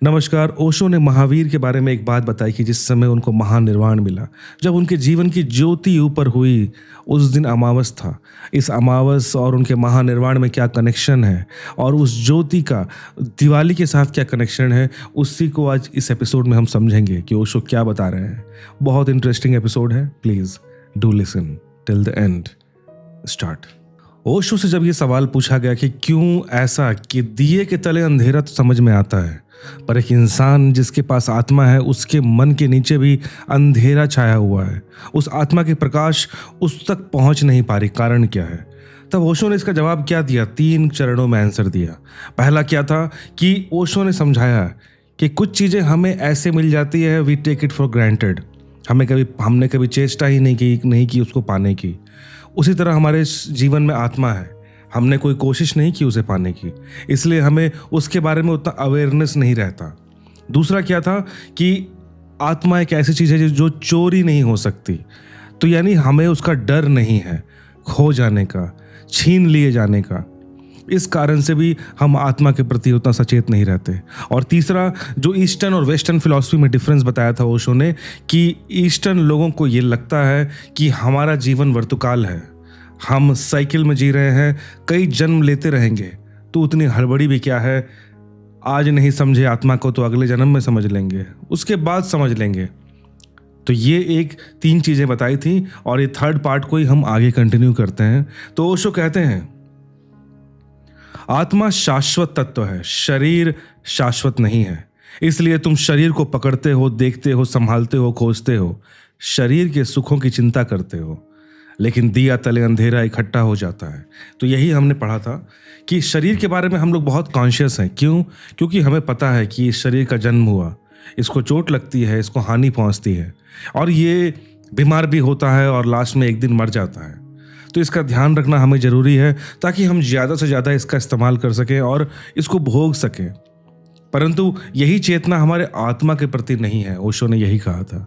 नमस्कार। ओशो ने महावीर के बारे में एक बात बताई कि जिस समय उनको महानिर्वाण मिला, जब उनके जीवन की ज्योति ऊपर हुई, उस दिन अमावस था। इस अमावस और उनके महानिर्वाण में क्या कनेक्शन है और उस ज्योति का दिवाली के साथ क्या कनेक्शन है, उसी को आज इस एपिसोड में हम समझेंगे कि ओशो क्या बता रहे हैं। बहुत इंटरेस्टिंग एपिसोड है, please do listen till the end. Start. Osho से जब ये सवाल पूछा गया कि क्यों ऐसा कि दिए के तले अंधेरा तो समझ में आता है, पर एक इंसान जिसके पास आत्मा है उसके मन के नीचे भी अंधेरा छाया हुआ है, उस आत्मा के प्रकाश उस तक पहुंच नहीं पा रही, कारण क्या है? तब ओशो ने इसका जवाब क्या दिया? 3 चरणों में आंसर दिया। पहला क्या था कि ओशो ने समझाया कि कुछ चीज़ें हमें ऐसे मिल जाती है, we take it for granted. हमने कभी चेष्टा ही नहीं की उसको पाने की। उसी तरह हमारे जीवन में आत्मा है, हमने कोई कोशिश नहीं की उसे पाने की, इसलिए हमें उसके बारे में उतना अवेयरनेस नहीं रहता। दूसरा क्या था कि आत्मा एक ऐसी चीज़ है जो चोरी नहीं हो सकती, तो यानी हमें उसका डर नहीं है खो जाने का, छीन लिए जाने का। इस कारण से भी हम आत्मा के प्रति उतना सचेत नहीं रहते। और तीसरा, जो ईस्टर्न और वेस्टर्न फिलॉसफी में डिफरेंस बताया था ओशो ने, कि ईस्टर्न लोगों को ये लगता है कि हमारा जीवन वर्तुकाल है, हम साइकिल में जी रहे हैं, कई जन्म लेते रहेंगे, तो उतनी हड़बड़ी भी क्या है, आज नहीं समझे आत्मा को तो अगले जन्म में समझ लेंगे, उसके बाद समझ लेंगे। तो ये एक 3 चीज़ें बताई थी और ये थर्ड पार्ट को ही हम आगे कंटिन्यू करते हैं। तो ओशो कहते हैं, आत्मा शाश्वत तत्व है, शरीर शाश्वत नहीं है। इसलिए तुम शरीर को पकड़ते हो, देखते हो, संभालते हो, खोजते हो, शरीर के सुखों की चिंता करते हो, लेकिन दिया तले अंधेरा इकट्ठा हो जाता है। तो यही हमने पढ़ा था कि शरीर के बारे में हम लोग बहुत कॉन्शियस हैं। क्यों? क्योंकि हमें पता है कि इस शरीर का जन्म हुआ, इसको चोट लगती है, इसको हानि पहुंचती है और ये बीमार भी होता है और लास्ट में एक दिन मर जाता है। तो इसका ध्यान रखना हमें ज़रूरी है ताकि हम ज़्यादा से ज़्यादा इसका इस्तेमाल कर सकें और इसको भोग सकें। परंतु यही चेतना हमारे आत्मा के प्रति नहीं है। ओशो ने यही कहा था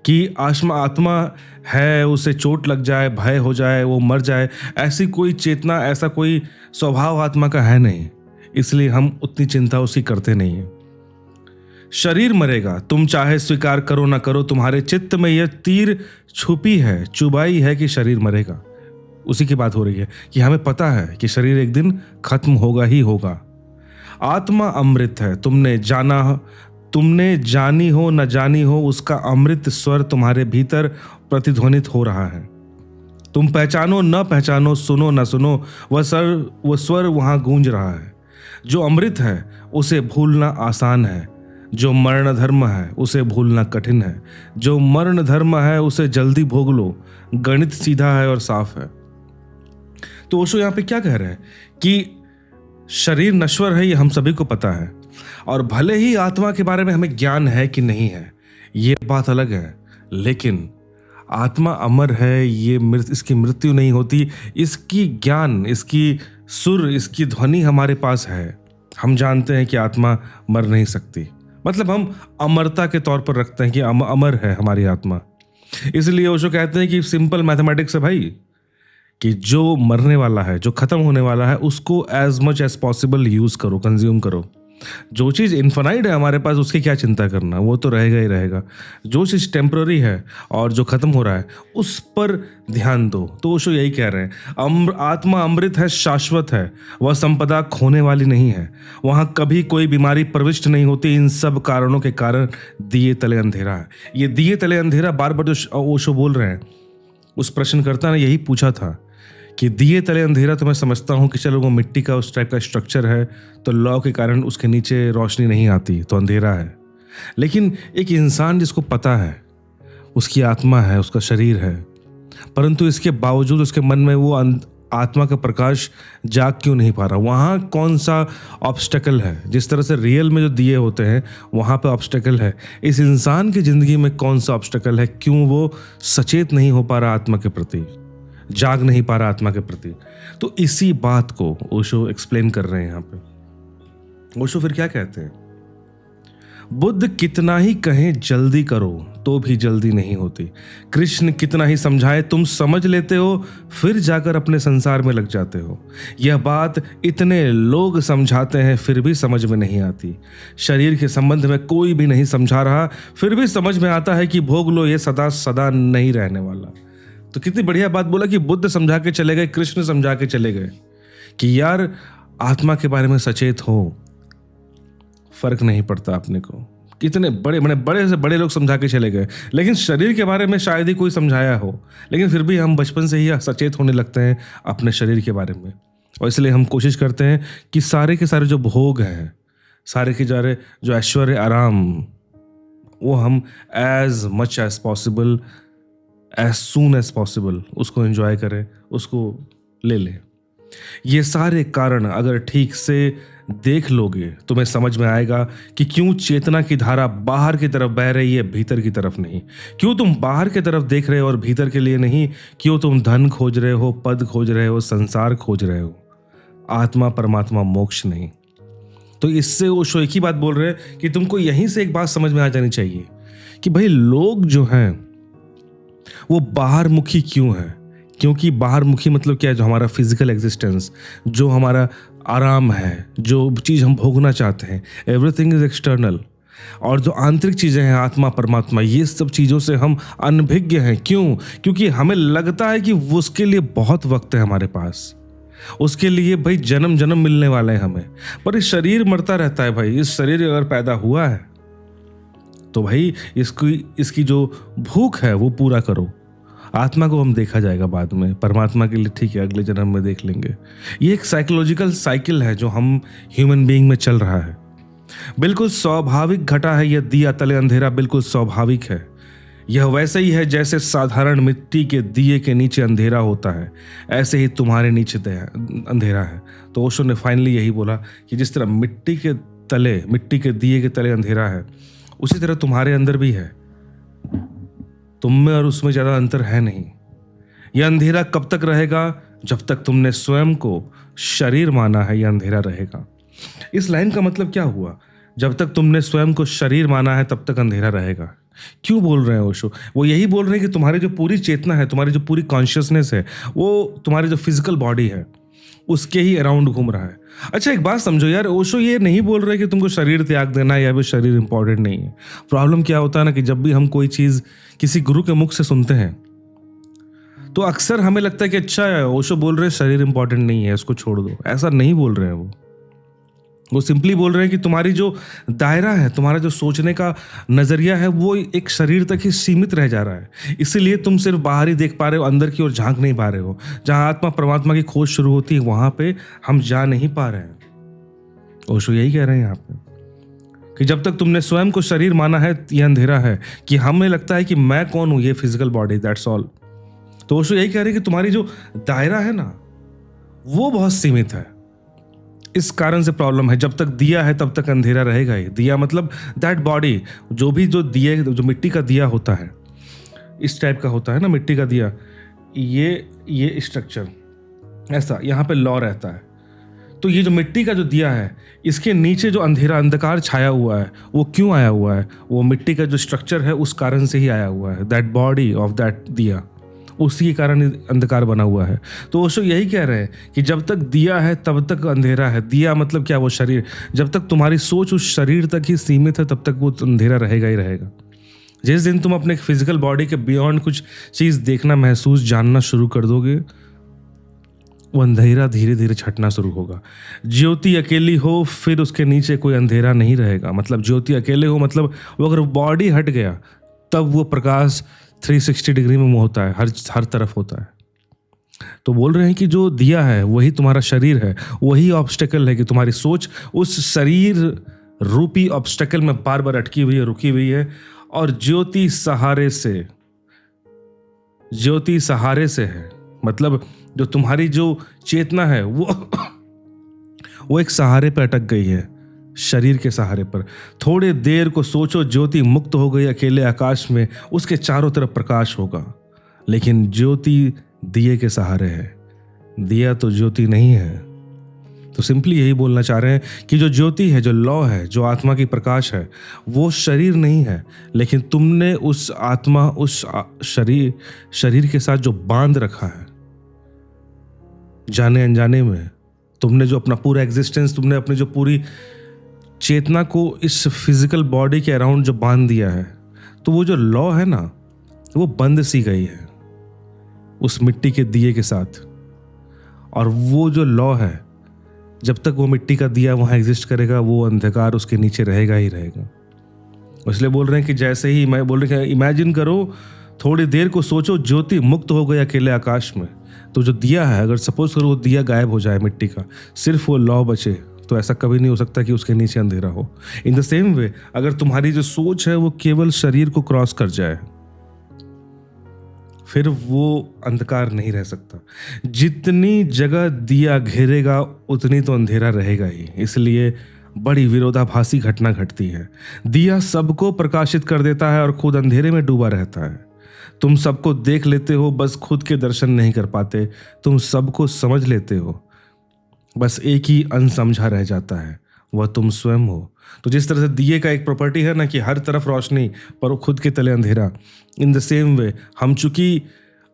कि आत्मा है, उसे चोट लग जाए, भय हो जाए, वो मर जाए, ऐसी कोई चेतना, ऐसा कोई स्वभाव आत्मा का है नहीं। इसलिए हम उतनी चिंता उसकी करते नहीं हैं। शरीर मरेगा, तुम चाहे स्वीकार करो ना करो, तुम्हारे चित्त में यह तीर छुपी है, चुबाई है कि शरीर मरेगा। उसी की बात हो रही है कि हमें पता है कि शरीर एक दिन खत्म होगा ही होगा। आत्मा अमृत है, तुमने जानी हो न जानी हो, उसका अमृत स्वर तुम्हारे भीतर प्रतिध्वनित हो रहा है। तुम पहचानो न पहचानो, सुनो न सुनो, वह स्वर वहां गूंज रहा है। जो अमृत है उसे भूलना आसान है, जो मरण धर्म है उसे भूलना कठिन है। जो मरण धर्म है उसे जल्दी भोग लो, गणित सीधा है और साफ है। तो ओशो यहाँ पे क्या कह रहे हैं कि शरीर नश्वर है, ये हम सभी को पता है, और भले ही आत्मा के बारे में हमें ज्ञान है कि नहीं है, ये बात अलग है, लेकिन आत्मा अमर है, इसकी मृत्यु नहीं होती, इसकी ज्ञान, इसकी सुर, इसकी ध्वनि हमारे पास है। हम जानते हैं कि आत्मा मर नहीं सकती, मतलब हम अमरता के तौर पर रखते हैं कि अमर है हमारी आत्मा। इसलिए ओशो कहते हैं कि सिंपल मैथमेटिक्स है भाई, कि जो मरने वाला है, जो खत्म होने वाला है, उसको as much as possible use करो, कंज्यूम करो। जो चीज़ इन्फिनाइट है हमारे पास, उसकी क्या चिंता करना, वो तो रहेगा ही रहेगा। जो चीज़ टेम्पररी है और जो खत्म हो रहा है, उस पर ध्यान दो। तो ओशो यही कह रहे हैं, आत्मा अमृत है, शाश्वत है, वह संपदा खोने वाली नहीं है, वहाँ कभी कोई बीमारी प्रविष्ट नहीं होती। इन सब कारणों के कारण दिए तले अंधेरा है। ये दिए तले अंधेरा बार बार जो ओशो बोल रहे हैं, उस प्रश्नकर्ता ने यही पूछा था कि दिए तले अंधेरा, तो मैं समझता हूँ कि चलो वो मिट्टी का उस टाइप का स्ट्रक्चर है, तो लौ के कारण उसके नीचे रोशनी नहीं आती, तो अंधेरा है। लेकिन एक इंसान जिसको पता है उसकी आत्मा है, उसका शरीर है, परंतु इसके बावजूद उसके मन में वो आत्मा का प्रकाश जाग क्यों नहीं पा रहा? वहाँ कौन सा ऑब्स्टेकल है? जिस तरह से रियल में जो दिए होते हैं वहाँ पे ऑब्स्टेकल है, इस इंसान की ज़िंदगी में कौन सा ऑब्स्टेकल है? क्यों वो सचेत नहीं हो पा रहा आत्मा के प्रति, जाग नहीं पा रहा आत्मा के प्रति? तो इसी बात को ओशो एक्सप्लेन कर रहे हैं यहाँ पे। ओशो फिर क्या कहते हैं? बुद्ध कितना ही कहें जल्दी करो तो भी जल्दी नहीं होती। कृष्ण कितना ही समझाए तुम समझ लेते हो, फिर जाकर अपने संसार में लग जाते हो। यह बात इतने लोग समझाते हैं फिर भी समझ में नहीं आती। शरीर के संबंध में कोई भी नहीं समझा रहा, फिर भी समझ में आता है कि भोग लो, ये सदा सदा नहीं रहने वाला। तो कितनी बढ़िया बात बोला कि बुद्ध समझा के चले गए, कृष्ण समझा के चले गए कि यार आत्मा के बारे में सचेत हो, फर्क नहीं पड़ता अपने को। कितने बड़े से बड़े लोग समझा के चले गए, लेकिन शरीर के बारे में शायद ही कोई समझाया हो, लेकिन फिर भी हम बचपन से ही सचेत होने लगते हैं अपने शरीर के बारे में। और इसलिए हम कोशिश करते हैं कि सारे के सारे जो भोग हैं, सारे के सारे जो ऐश्वर्य आराम, वो हम as much as possible, as soon as possible उसको एंजॉय करें, उसको ले लें। ये सारे कारण अगर ठीक से देख लोगे तुम्हें समझ में आएगा कि क्यों चेतना की धारा बाहर की तरफ बह रही है, भीतर की तरफ नहीं। क्यों तुम बाहर की तरफ देख रहे हो और भीतर के लिए नहीं। क्यों तुम धन खोज रहे हो, पद खोज रहे हो, संसार खोज रहे हो, आत्मा परमात्मा मोक्ष नहीं। तो इससे ओशो एक ही बात बोल रहे हैं कि तुमको यहीं से एक बात समझ में आ जानी चाहिए कि भाई लोग जो हैं वो बाहर मुखी क्यों है। क्योंकि बाहर मुखी मतलब क्या है, जो हमारा फिजिकल एग्जिस्टेंस, जो हमारा आराम है, जो चीज़ हम भोगना चाहते हैं, एवरीथिंग इज एक्सटर्नल। और जो आंतरिक चीज़ें हैं, आत्मा परमात्मा, ये सब चीज़ों से हम अनभिज्ञ हैं। क्यों? क्योंकि हमें लगता है कि उसके लिए बहुत वक्त है हमारे पास, उसके लिए भाई जन्म जन्म मिलने वाले हैं हमें। पर इस शरीर मरता रहता है भाई। इस शरीर अगर पैदा हुआ है तो भाई इसकी जो भूख है वो पूरा करो। आत्मा को हम देखा जाएगा बाद में, परमात्मा के लिए ठीक है अगले जन्म में देख लेंगे। ये एक साइकोलॉजिकल साइकिल है जो हम ह्यूमन बीइंग में चल रहा है। बिल्कुल स्वाभाविक घटा है यह दिया तले अंधेरा, बिल्कुल स्वाभाविक है। यह वैसे ही है जैसे साधारण मिट्टी के दिए के नीचे अंधेरा होता है, ऐसे ही तुम्हारे नीचे अंधेरा है। तो ओशो ने फाइनली यही बोला कि जिस तरह मिट्टी के दिए के तले अंधेरा है, उसी तरह तुम्हारे अंदर भी है। तुम में और उसमें ज़्यादा अंतर है नहीं। यह अंधेरा कब तक रहेगा? जब तक तुमने स्वयं को शरीर माना है, यह अंधेरा रहेगा। इस लाइन का मतलब क्या हुआ? जब तक तुमने स्वयं को शरीर माना है तब तक अंधेरा रहेगा। क्यों बोल रहे हैं ओशो? वो यही बोल रहे हैं कि तुम्हारी जो पूरी चेतना है, तुम्हारी जो पूरी कॉन्शियसनेस है, वो तुम्हारी जो फिजिकल बॉडी है उसके ही अराउंड घूम रहा है। अच्छा एक बात समझो यार, ओशो ये नहीं बोल रहे कि तुमको शरीर त्याग देना है या भी शरीर इंपॉर्टेंट नहीं है। प्रॉब्लम क्या होता है ना कि जब भी हम कोई चीज़ किसी गुरु के मुख से सुनते हैं तो अक्सर हमें लगता है कि अच्छा है ओशो बोल रहे हैं शरीर इंपॉर्टेंट नहीं है, इसको छोड़ दो। ऐसा नहीं बोल रहे हैं वो सिंपली बोल रहे हैं कि तुम्हारी जो दायरा है, तुम्हारा जो सोचने का नज़रिया है, वो एक शरीर तक ही सीमित रह जा रहा है। इसीलिए तुम सिर्फ बाहर ही देख पा रहे हो, अंदर की ओर झांक नहीं पा रहे हो। जहाँ आत्मा परमात्मा की खोज शुरू होती है वहाँ पे हम जा नहीं पा रहे हैं। ओशो यही कह रहे हैं यहाँ पे कि जब तक तुमने स्वयं को शरीर माना है, यह अंधेरा है कि हमें लगता है कि मैं कौन हूँ, ये फिजिकल बॉडी, दैट्स ऑल। तो ओशो यही कह रहे हैं कि तुम्हारी जो दायरा है ना वो बहुत सीमित है। इस कारण से प्रॉब्लम है। जब तक दिया है तब तक अंधेरा रहेगा ही। दिया मतलब दैट बॉडी, जो भी जो दिए, जो मिट्टी का दिया होता है, इस टाइप का होता है ना मिट्टी का दिया, ये स्ट्रक्चर ऐसा यहाँ पे लॉ रहता है। तो ये जो मिट्टी का जो दिया है, इसके नीचे जो अंधेरा अंधकार छाया हुआ है, वो क्यों आया हुआ है? वो मिट्टी का जो स्ट्रक्चर है उस कारण से ही आया हुआ है। दैट बॉडी ऑफ दैट दिया, उसी के कारण अंधकार बना हुआ है। तो ओशो यही कह रहे हैं कि जब तक दिया है तब तक अंधेरा है। दिया मतलब क्या? वो शरीर। जब तक तुम्हारी सोच उस शरीर तक ही सीमित है तब तक वो अंधेरा रहेगा ही रहेगा। जिस दिन तुम अपने फिजिकल बॉडी के बियॉन्ड कुछ चीज़ देखना, महसूस, जानना शुरू कर दोगे, वो अंधेरा धीरे धीरे छटना शुरू होगा। ज्योति अकेली हो फिर उसके नीचे कोई अंधेरा नहीं रहेगा। मतलब ज्योति अकेले हो मतलब वो अगर बॉडी हट गया तब वो प्रकाश 360 डिग्री में होता है, हर तरफ होता है। तो बोल रहे हैं कि जो दिया है वही तुम्हारा शरीर है, वही ऑब्स्टेकल है कि तुम्हारी सोच उस शरीर रूपी ऑब्स्टेकल में बार बार अटकी हुई है, रुकी हुई है। और ज्योति सहारे से है। मतलब जो तुम्हारी जो चेतना है वो एक सहारे पर अटक गई है, शरीर के सहारे पर। थोड़े देर को सोचो, ज्योति मुक्त हो गई अकेले आकाश में, उसके चारों तरफ प्रकाश होगा। लेकिन ज्योति दिए के सहारे है, दिया तो ज्योति नहीं है। तो सिंपली यही बोलना चाह रहे हैं कि जो ज्योति है, जो लौ है, जो आत्मा की प्रकाश है, वो शरीर नहीं है, लेकिन तुमने उस आत्मा, उस शरीर के साथ जो बांध रखा है, जाने अनजाने में तुमने जो अपना पूरा एग्जिस्टेंस, तुमने अपनी जो पूरी चेतना को इस फिजिकल बॉडी के अराउंड जो बांध दिया है, तो वो जो लौ है ना, वो बंद सी गई है उस मिट्टी के दिए के साथ। और वो जो लौ है, जब तक वो मिट्टी का दिया वहां एग्जिस्ट करेगा, वो अंधकार उसके नीचे रहेगा ही रहेगा। इसलिए बोल रहे हैं कि जैसे ही मैं बोल रहे हैं, इमेजिन करो, थोड़ी देर को सोचो, ज्योति मुक्त हो गई अकेले आकाश में, तो जो दिया है, अगर सपोज करो वो दिया गायब हो जाए मिट्टी का, सिर्फ वो लौ बचे, तो ऐसा कभी नहीं हो सकता कि उसके नीचे अंधेरा हो। इन द सेम वे, अगर तुम्हारी जो सोच है वो केवल शरीर को क्रॉस कर जाए, फिर वो अंधकार नहीं रह सकता। जितनी जगह दिया घेरेगा उतनी तो अंधेरा रहेगा ही। इसलिए बड़ी विरोधाभासी घटना घटती है। दिया सबको प्रकाशित कर देता है और खुद अंधेरे में डूबा रहता है। तुम सबको देख लेते हो, बस खुद के दर्शन नहीं कर पाते। तुम सबको समझ लेते हो, बस एक ही अनसमझा रह जाता है, वह तुम स्वयं हो। तो जिस तरह से दिए का एक प्रॉपर्टी है ना कि हर तरफ रोशनी पर खुद के तले अंधेरा, इन द सेम वे हम चूंकि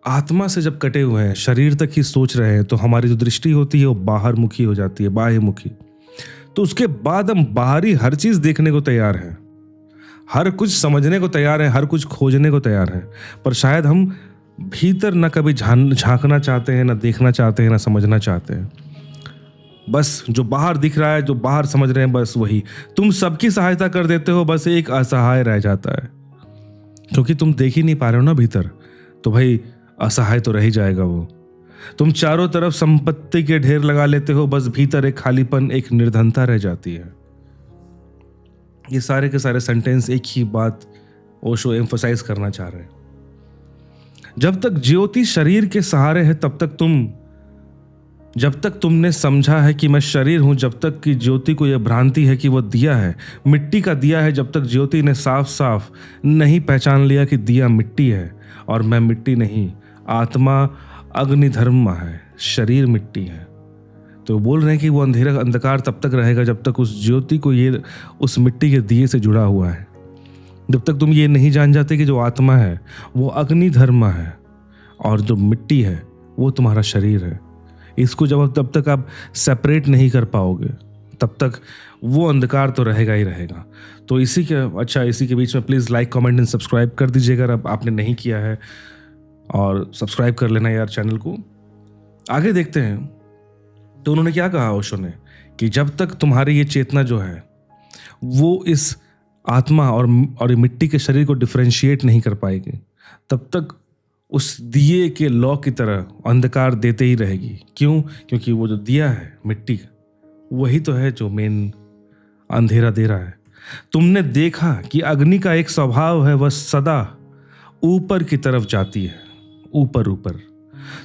आत्मा से जब कटे हुए हैं, शरीर तक ही सोच रहे हैं, तो हमारी जो दृष्टि होती है वो बाहर मुखी हो जाती है, बाह्य मुखी। तो उसके बाद हम बाहरी हर चीज देखने को तैयार हैं, हर कुछ समझने को तैयार है, हर कुछ खोजने को तैयार है, पर शायद हम भीतर न कभी झांकना चाहते हैं, न देखना चाहते हैं, न समझना चाहते हैं। बस जो बाहर दिख रहा है, जो बाहर समझ रहे हैं, बस वही। तुम सबकी सहायता कर देते हो, बस एक असहाय रह जाता है, क्योंकि तुम देख ही नहीं पा रहे हो ना भीतर, तो भाई असहाय तो रह ही जाएगा वो। तुम चारों तरफ संपत्ति के ढेर लगा लेते हो, बस भीतर एक खालीपन, एक निर्धनता रह जाती है। ये सारे के सारे सेंटेंस एक ही बात ओशो एम्फसाइज करना चाह रहे हैं। जब तक ज्योति शरीर के सहारे है, जब तक तुमने समझा है कि मैं शरीर हूं, जब तक कि ज्योति को यह भ्रांति है कि वह दिया है, मिट्टी का दिया है, जब तक ज्योति ने साफ साफ नहीं पहचान लिया कि दिया मिट्टी है और मैं मिट्टी नहीं, आत्मा अग्निधर्म है, शरीर मिट्टी है, तो बोल रहे हैं कि वो अंधकार तब तक रहेगा जब तक उस ज्योति को ये उस मिट्टी के दिए से जुड़ा हुआ है। जब तक तुम ये नहीं जान जाते कि जो आत्मा है वो अग्निधर्म है और जो मिट्टी है वो तुम्हारा शरीर है, इसको तब तक आप सेपरेट नहीं कर पाओगे, तब तक वो अंधकार तो रहेगा ही रहेगा। तो इसी के बीच में please like, comment and subscribe कर दीजिएगा अगर आपने नहीं किया है, और सब्सक्राइब कर लेना यार चैनल को। आगे देखते हैं। तो उन्होंने क्या कहा ओशो ने कि जब तक तुम्हारी ये चेतना जो है वो इस आत्मा और मिट्टी के शरीर को डिफरेंशिएट नहीं कर पाएगी, तब तक उस दिए के लौ की तरह अंधकार देते ही रहेगी। क्यों? क्योंकि वो जो दिया है मिट्टी का, वही तो है जो मेन अंधेरा दे रहा है। तुमने देखा कि अग्नि का एक स्वभाव है, वह सदा ऊपर की तरफ जाती है, ऊपर ऊपर।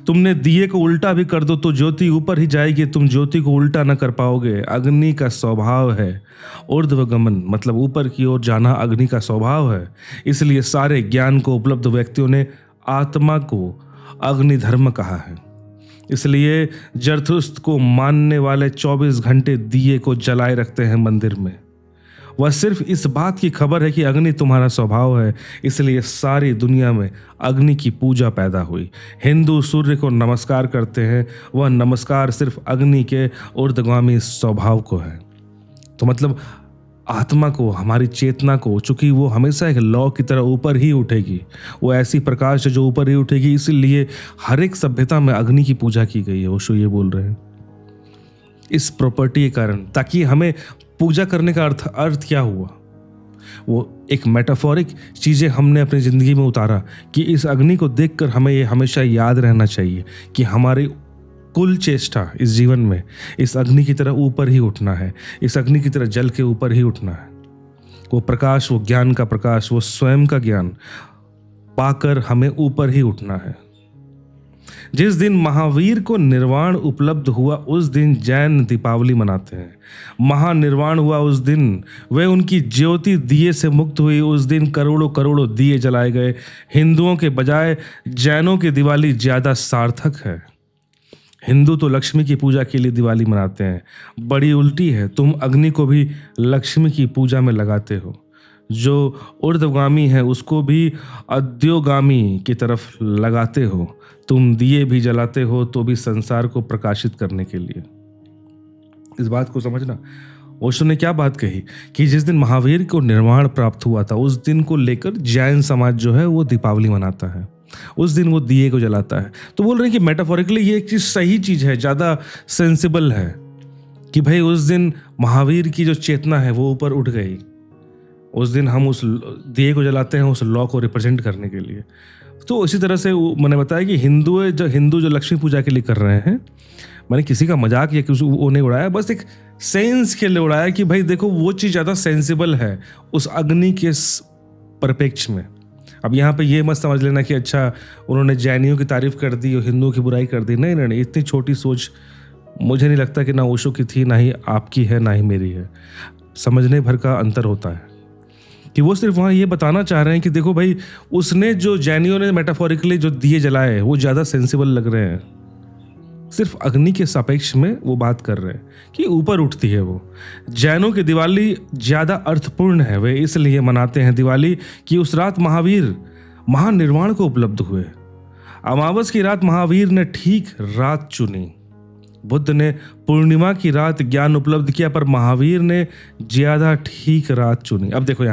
तुमने दिए को उल्टा भी कर दो तो ज्योति ऊपर ही जाएगी, तुम ज्योति को उल्टा न कर पाओगे। अग्नि का स्वभाव है ऊर्ध्वगमन, मतलब ऊपर की ओर जाना अग्नि का स्वभाव है। इसलिए सारे ज्ञान को उपलब्ध व्यक्तियों ने आत्मा को अग्निधर्म कहा है। इसलिए जरथुस्त को मानने वाले 24 घंटे दिए को जलाए रखते हैं मंदिर में। वह सिर्फ इस बात की खबर है कि अग्नि तुम्हारा स्वभाव है, इसलिए सारी दुनिया में अग्नि की पूजा पैदा हुई। हिंदू सूर्य को नमस्कार करते हैं, वह नमस्कार सिर्फ अग्नि के ऊर्ध्वगामी स्वभाव को है। तो मतलब आत्मा को, हमारी चेतना को, चूंकि वो हमेशा एक लौ की तरह ऊपर ही उठेगी, वो ऐसी प्रकाश है जो ऊपर ही उठेगी, इसीलिए हर एक सभ्यता में अग्नि की पूजा की गई है। ओशो ये बोल रहे हैं इस प्रॉपर्टी के कारण, ताकि हमें पूजा करने का अर्थ क्या हुआ, वो एक मेटाफोरिक चीज़ें हमने अपनी ज़िंदगी में उतारा कि इस अग्नि को देखकर हमें ये हमेशा याद रहना चाहिए कि हमारी कुल चेष्टा इस जीवन में इस अग्नि की तरह ऊपर ही उठना है, इस अग्नि की तरह जल के ऊपर ही उठना है। वो प्रकाश, वो ज्ञान का प्रकाश, वो स्वयं का ज्ञान पाकर हमें ऊपर ही उठना है। जिस दिन महावीर को निर्वाण उपलब्ध हुआ उस दिन जैन दीपावली मनाते हैं। महानिर्वाण हुआ उस दिन, वे उनकी ज्योति दिए से मुक्त हुई उस दिन करोड़ों करोड़ों दिए जलाए गए। हिंदुओं के बजाय जैनों की दिवाली ज्यादा सार्थक है। हिंदू तो लक्ष्मी की पूजा के लिए दिवाली मनाते हैं। बड़ी उल्टी है, तुम अग्नि को भी लक्ष्मी की पूजा में लगाते हो। जो ऊर्ध्वगामी है उसको भी अध्योगामी की तरफ लगाते हो। तुम दिए भी जलाते हो तो भी संसार को प्रकाशित करने के लिए। इस बात को समझना, ओशो ने क्या बात कही कि जिस दिन महावीर को निर्वाण प्राप्त हुआ था उस दिन को लेकर जैन समाज जो है वो दीपावली मनाता है, उस दिन वो दिए को जलाता है। तो बोल रहे हैं कि मेटाफोरिकली ये एक चीज सही चीज है, ज्यादा सेंसिबल है कि भाई उस दिन महावीर की जो चेतना है वो ऊपर उठ गई। उस दिन हम उस दिए को जलाते हैं उस लॉ को रिप्रेजेंट करने के लिए। तो इसी तरह से मैंने बताया कि हिंदू जो लक्ष्मी पूजा के लिए कर रहे हैं, मैंने किसी का मजाक या किसी वो नहीं उड़ाया, बस एक सेंस के लिए उड़ाया कि भाई देखो वो चीज़ ज़्यादा सेंसिबल है उस अग्नि के परिप्रेक्ष्य में। अब यहाँ पे ये मत समझ लेना कि अच्छा उन्होंने जैनियों की तारीफ कर दी और हिंदुओं की बुराई कर दी। नहीं नहीं नहीं, इतनी छोटी सोच मुझे नहीं लगता कि ना ओशो की थी, ना ही आपकी है, ना ही मेरी है। समझने भर का अंतर होता है कि वो सिर्फ वहाँ ये बताना चाह रहे हैं कि देखो भाई उसने जो जैनियों ने मेटाफोरिकली जो दिए जलाए वो ज़्यादा सेंसिबल लग रहे हैं। सिर्फ अग्नि के सापेक्ष में वो बात कर रहे हैं कि ऊपर उठती है वो। जैनों की दिवाली ज़्यादा अर्थपूर्ण है, वे इसलिए मनाते हैं दिवाली कि उस रात महावीर महानिर्वाण को उपलब्ध हुए। अमावस की रात महावीर ने ठीक रात चुनी। बुद्ध ने पूर्णिमा की रात ज्ञान उपलब्ध किया, पर महावीर ने ज्यादा ठीक रात चुनी। अब देखो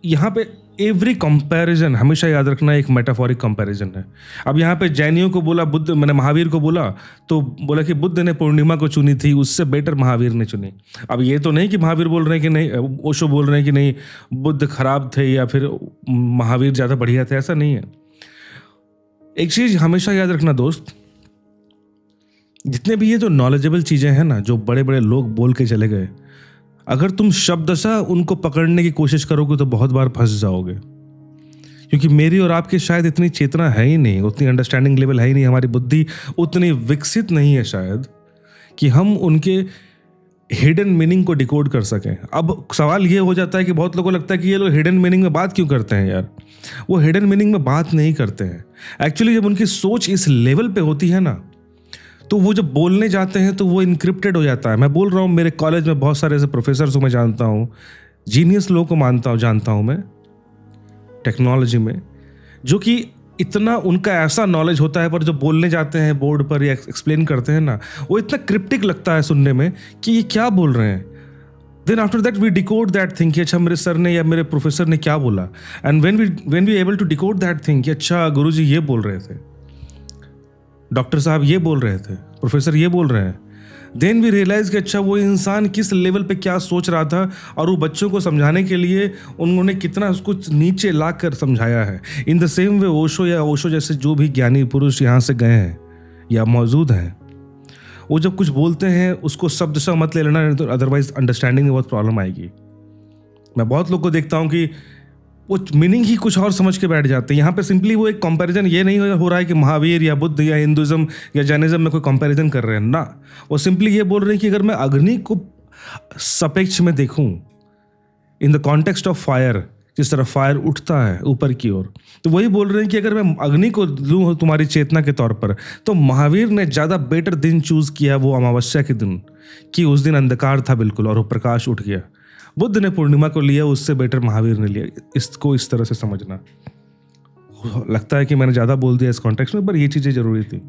यहाँ पे एवरी कंपैरिजन हमेशा याद रखना एक मेटाफोरिक कंपैरिजन है। अब यहाँ पे जैनियों को बोला बुद्ध, मैंने महावीर को बोला तो बोला कि बुद्ध ने पूर्णिमा को चुनी थी, उससे बेटर महावीर ने चुनी। अब ये तो नहीं कि महावीर बोल रहे हैं कि नहीं, ओशो बोल रहे हैं कि नहीं बुद्ध खराब थे या फिर महावीर ज़्यादा बढ़िया थे, ऐसा नहीं है। एक चीज़ हमेशा याद रखना दोस्त, जितने भी ये जो नॉलेजेबल चीज़ें हैं ना, जो बड़े बड़े लोग बोल के चले गए, अगर तुम शब्दशः उनको पकड़ने की कोशिश करोगे तो बहुत बार फंस जाओगे। क्योंकि मेरी और आपकी शायद इतनी चेतना है ही नहीं, उतनी अंडरस्टैंडिंग लेवल है ही नहीं, हमारी बुद्धि उतनी विकसित नहीं है शायद कि हम उनके हिडन मीनिंग को डिकोड कर सकें। अब सवाल ये हो जाता है कि बहुत लोगों को लगता है कि ये लोग हिडन मीनिंग में बात क्यों करते हैं यार। वो हिडन मीनिंग में बात नहीं करते हैं। एक्चुअली जब उनकी सोच इस लेवल पे होती है ना, तो वो जब बोलने जाते हैं तो वो इनक्रिप्टेड हो जाता है। मैं बोल रहा हूँ, मेरे कॉलेज में बहुत सारे ऐसे प्रोफेसर को मैं जानता हूँ, जीनियस लोगों को जानता हूँ मैं टेक्नोलॉजी में, जो कि इतना उनका ऐसा नॉलेज होता है, पर जब बोलने जाते हैं बोर्ड पर या एक्सप्लेन करते हैं ना, वो इतना क्रिप्टिक लगता है सुनने में कि ये क्या बोल रहे हैं। Then after that we decode that thing कि अच्छा मेरे सर ने या मेरे प्रोफेसर ने क्या बोला। And when we able to decode that thing कि अच्छा गुरुजी ये बोल रहे थे, डॉक्टर साहब ये बोल रहे थे, प्रोफेसर ये बोल रहे हैं, देन वी रियलाइज कि अच्छा वो इंसान किस लेवल पे क्या सोच रहा था और वो बच्चों को समझाने के लिए उन्होंने कितना उसको नीचे ला कर समझाया है। In the same way Osho जैसे जो भी ज्ञानी पुरुष यहाँ से गए हैं या मौजूद हैं, वो जब कुछ बोलते हैं उसको शब्दशः मत ले लेना, तो अदरवाइज अंडरस्टैंडिंग में बहुत प्रॉब्लम आएगी। मैं बहुत लोग को देखता हूँ कि वो मीनिंग ही कुछ और समझ के बैठ जाते हैं। यहाँ पे सिंपली वो एक कंपैरिजन ये नहीं हो रहा है कि महावीर या बुद्ध या हिंदुज़म या जैनिज्म में कोई कंपैरिजन कर रहे हैं ना, वो सिंपली ये बोल रहे हैं कि अगर मैं अग्नि को सापेक्ष में देखूं in the context of fire, जिस तरह फायर उठता है ऊपर की ओर, तो वही बोल रहे हैं कि अगर मैं अग्नि को लूँ तुम्हारी चेतना के तौर पर, तो महावीर ने ज़्यादा बेटर दिन चूज़ किया वो अमावस्या के दिन, कि उस दिन अंधकार था बिल्कुल और वो प्रकाश उठ गया। बुद्ध ने पूर्णिमा को लिया, उससे बेटर महावीर ने लिया। इसको इस तरह से समझना। लगता है कि मैंने ज़्यादा बोल दिया इस कॉन्टेक्स्ट में, पर ये चीज़ें ज़रूरी थी।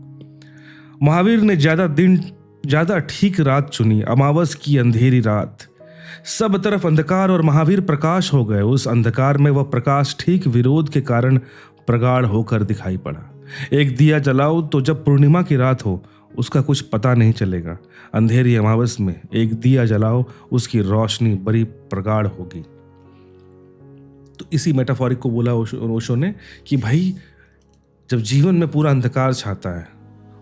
महावीर ने ज़्यादा ठीक रात चुनी, अमावस की अंधेरी रात, सब तरफ अंधकार और महावीर प्रकाश हो गए। उस अंधकार में वह प्रकाश ठीक विरोध के कारण प्रगाढ़ होकर दिखाई पड़ा। एक दिया जलाओ तो जब पूर्णिमा की रात हो उसका कुछ पता नहीं चलेगा, अंधेरी अमावस में एक दिया जलाओ उसकी रोशनी बड़ी प्रगाढ़ होगी। तो इसी मेटाफोरिक को बोला ओशो ने कि भाई जब जीवन में पूरा अंधकार छाता है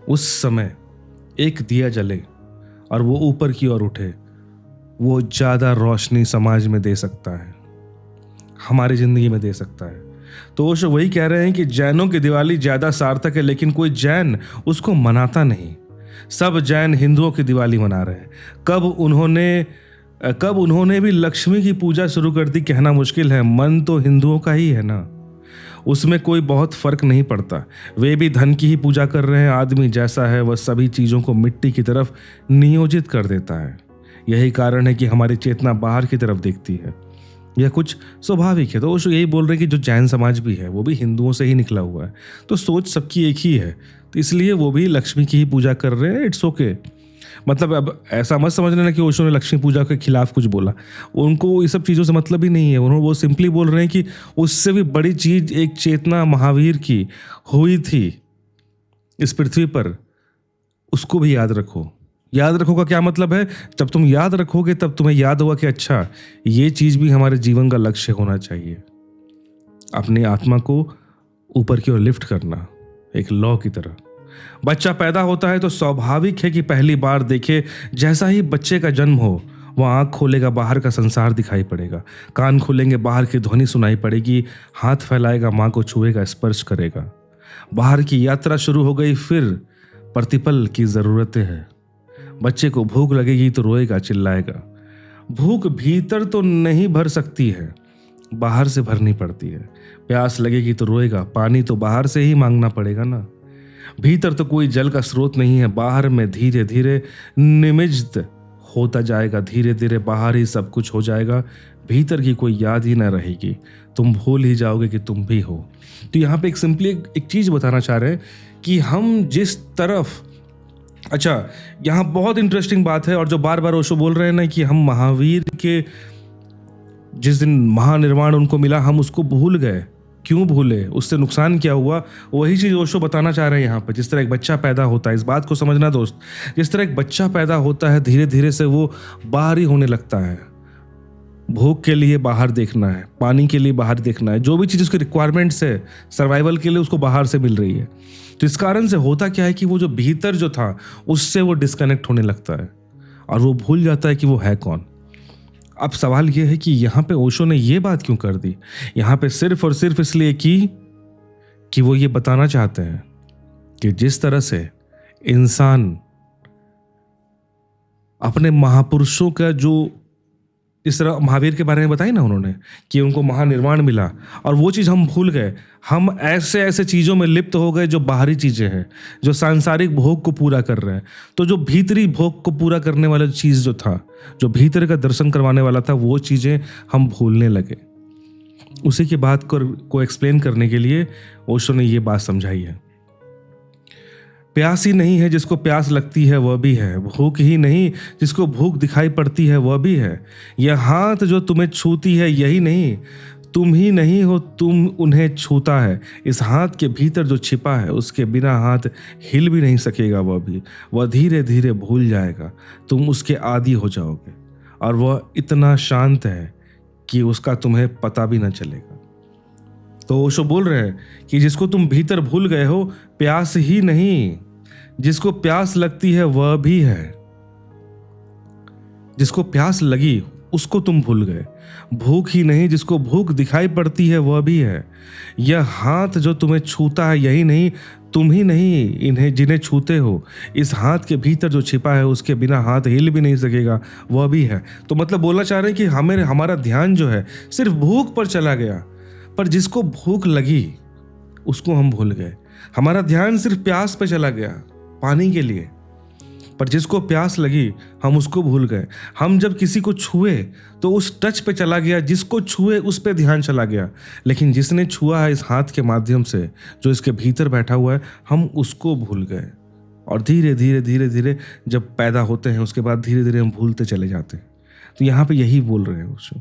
उस समय एक दिया जले और वो ऊपर की ओर उठे, वो ज़्यादा रोशनी समाज में दे सकता है, हमारी ज़िंदगी में दे सकता है। तो ओशो वही कह रहे हैं कि जैनों की दिवाली ज़्यादा सार्थक है, लेकिन कोई जैन उसको मनाता नहीं। सब जैन हिंदुओं की दिवाली मना रहे हैं। कब उन्होंने भी लक्ष्मी की पूजा शुरू कर दी कहना मुश्किल है, मन तो हिंदुओं का ही है ना। उसमें कोई बहुत फर्क नहीं पड़ता। वे भी धन की ही पूजा कर रहे हैं। आदमी जैसा है वह सभी चीज़ों को मिट्टी की तरफ नियोजित कर देता है। यही कारण है कि हमारी चेतना बाहर की तरफ देखती है। यह कुछ स्वाभाविक है। तो ओशो यही बोल रहे हैं कि जो जैन समाज भी है वो भी हिंदुओं से ही निकला हुआ है, तो सोच सबकी एक ही है, तो इसलिए वो भी लक्ष्मी की ही पूजा कर रहे हैं। It's okay. मतलब अब ऐसा मत समझ लेना कि ओशो ने लक्ष्मी पूजा के खिलाफ कुछ बोला। उनको ये सब चीज़ों से मतलब ही नहीं है। उन्होंने वो सिंपली बोल रहे हैं कि उससे भी बड़ी चीज़ एक चेतना महावीर की हुई थी इस पृथ्वी पर, उसको भी याद रखो। याद रखो का क्या मतलब है? जब तुम याद रखोगे तब तुम्हें याद होगा कि अच्छा, ये चीज़ भी हमारे जीवन का लक्ष्य होना चाहिए। अपनी आत्मा को ऊपर की ओर लिफ्ट करना, एक लॉ की तरह। बच्चा पैदा होता है तो स्वाभाविक है कि पहली बार देखे जैसा ही बच्चे का जन्म हो, वह आंख खोलेगा, बाहर का संसार दिखाई पड़ेगा। कान खोलेंगे, बाहर की ध्वनि सुनाई पड़ेगी। हाथ फैलाएगा, माँ को छुएगा, स्पर्श करेगा। बाहर की यात्रा शुरू हो गई। फिर प्रतिपल की ज़रूरतें हैं। बच्चे को भूख लगेगी तो रोएगा, चिल्लाएगा। भूख भीतर तो नहीं भर सकती है, बाहर से भरनी पड़ती है। प्यास लगेगी तो रोएगा, पानी तो बाहर से ही मांगना पड़ेगा ना। भीतर तो कोई जल का स्रोत नहीं है, बाहर में धीरे धीरे निमिज्ज होता जाएगा। धीरे धीरे बाहर ही सब कुछ हो जाएगा। भीतर की कोई याद ही ना रहेगी। तुम भूल ही जाओगे कि तुम भी हो। तो यहाँ पे एक सिंपली एक चीज़ बताना चाह रहे हैं कि हम जिस तरफ, अच्छा, यहाँ बहुत इंटरेस्टिंग बात है और जो बार बार ओशो बोल रहे हैं ना कि हम महावीर के जिस दिन महानिर्वाण उनको मिला हम उसको भूल गए। क्यों भूले? उससे नुकसान क्या हुआ? वही चीज़ ओशो बताना चाह रहे हैं यहाँ पर। जिस तरह एक बच्चा पैदा होता है, इस बात को समझना दोस्त, जिस तरह एक बच्चा पैदा होता है धीरे धीरे से वो बाहरी होने लगता है। भूख के लिए बाहर देखना है, पानी के लिए बाहर देखना है, जो भी चीज़ उसकी रिक्वायरमेंट्स है सर्वाइवल के लिए उसको बाहर से मिल रही है। तो इस कारण से होता क्या है कि वो जो भीतर जो था उससे वो डिस्कनेक्ट होने लगता है और वो भूल जाता है कि वो है कौन। अब सवाल ये है कि यहाँ पे ओशो ने ये बात क्यों कर दी? यहाँ पे सिर्फ और सिर्फ इसलिए कि वो ये बताना चाहते हैं कि जिस तरह से इंसान अपने महापुरुषों का जो इस तरह महावीर के बारे में बताई ना उन्होंने कि उनको महानिर्वाण मिला और वो चीज़ हम भूल गए। हम ऐसे ऐसे चीज़ों में लिप्त हो गए जो बाहरी चीज़ें हैं, जो सांसारिक भोग को पूरा कर रहे हैं। तो जो भीतरी भोग को पूरा करने वाला चीज़ जो था, जो भीतर का दर्शन करवाने वाला था, वो चीज़ें हम भूलने लगे। उसी की बात को एक्सप्लेन करने के लिए ओशो ने ये बात समझाई है। प्यास ही नहीं है जिसको प्यास लगती है वह भी है। भूख ही नहीं जिसको भूख दिखाई पड़ती है वह भी है। यह हाथ जो तुम्हें छूती है यही नहीं, तुम ही नहीं हो, तुम उन्हें छूता है। इस हाथ के भीतर जो छिपा है उसके बिना हाथ हिल भी नहीं सकेगा। वह भी, वह धीरे धीरे भूल जाएगा। तुम उसके आदी हो जाओगे और वह इतना शांत है कि उसका तुम्हें पता भी न चलेगा। तो ओशो बोल रहे हैं कि जिसको तुम भीतर भूल गए हो, प्यास ही नहीं जिसको प्यास लगती है वह भी है। जिसको प्यास लगी उसको तुम भूल गए। भूख ही नहीं जिसको भूख दिखाई पड़ती है वह भी है। यह हाथ जो तुम्हें छूता है यही नहीं, तुम ही नहीं इन्हें जिन्हें छूते हो। इस हाथ के भीतर जो छिपा है उसके बिना हाथ हिल भी नहीं सकेगा, वह भी है। तो मतलब बोलना चाह रहे हैं कि हमारा ध्यान जो है सिर्फ भूख पर चला गया, पर जिसको भूख लगी उसको हम भूल गए। हमारा ध्यान सिर्फ प्यास पे चला गया, पानी के लिए, पर जिसको प्यास लगी हम उसको भूल गए। हम जब किसी को छुए तो उस टच पे चला गया, जिसको छुए उस पे ध्यान चला गया। लेकिन जिसने छुआ है इस हाथ के माध्यम से, जो इसके भीतर बैठा हुआ है, हम उसको भूल गए। और धीरे धीरे धीरे धीरे जब पैदा होते हैं उसके बाद धीरे धीरे हम भूलते चले जाते हैं। तो यहाँ पे यही बोल रहे हैं उसको,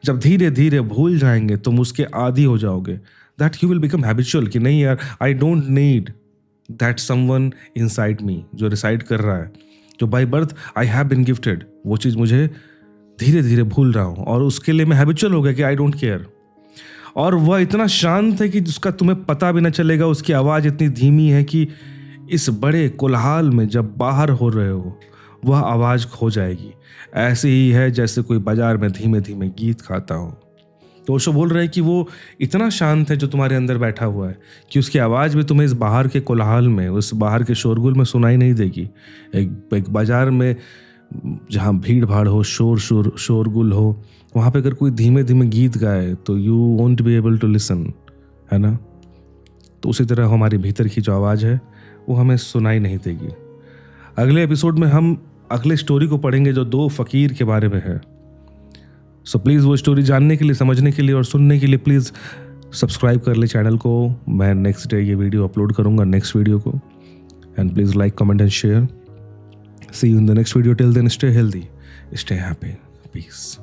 जब धीरे धीरे भूल जाएंगे तुम उसके आदी हो जाओगे। That you will become habitual कि नहीं यार, I don't need that someone inside me जो रिसाइड कर रहा है, जो by birth I have been gifted, वो चीज़ मुझे धीरे धीरे भूल रहा हूँ और उसके लिए मैं हैबिचुअल हो गया कि आई डोंट केयर। और वह इतना शांत है कि जिसका तुम्हें पता भी ना चलेगा। उसकी आवाज़ इतनी धीमी है कि इस बड़े कोलाहल में जब बाहर हो रहे हो वह आवाज़ खो जाएगी। ऐसे ही है जैसे कोई बाजार में धीमे धीमे गीत गाता हो। तो ओशो बोल रहे हैं कि वो इतना शांत है जो तुम्हारे अंदर बैठा हुआ है कि उसकी आवाज़ भी तुम्हें इस बाहर के कोलाहल में, उस बाहर के शोरगुल में सुनाई नहीं देगी। एक बाजार में जहाँ भीड़ भाड़ हो, शोरगुल हो, वहाँ पे अगर कोई धीमे धीमे गीत गाए तो you won't be able to listen, है ना? तो उसी तरह हमारे भीतर की जो आवाज़ है वो हमें सुनाई नहीं देगी। अगले एपिसोड में हम अगले स्टोरी को पढ़ेंगे जो 2 फ़कीर के बारे में है। सो प्लीज़ वो स्टोरी जानने के लिए, समझने के लिए और सुनने के लिए प्लीज़ सब्सक्राइब कर ले चैनल को। मैं नेक्स्ट डे ये वीडियो अपलोड करूँगा, नेक्स्ट वीडियो को। And please like, comment and share. See you in the next video. Till then stay healthy, stay happy, piece.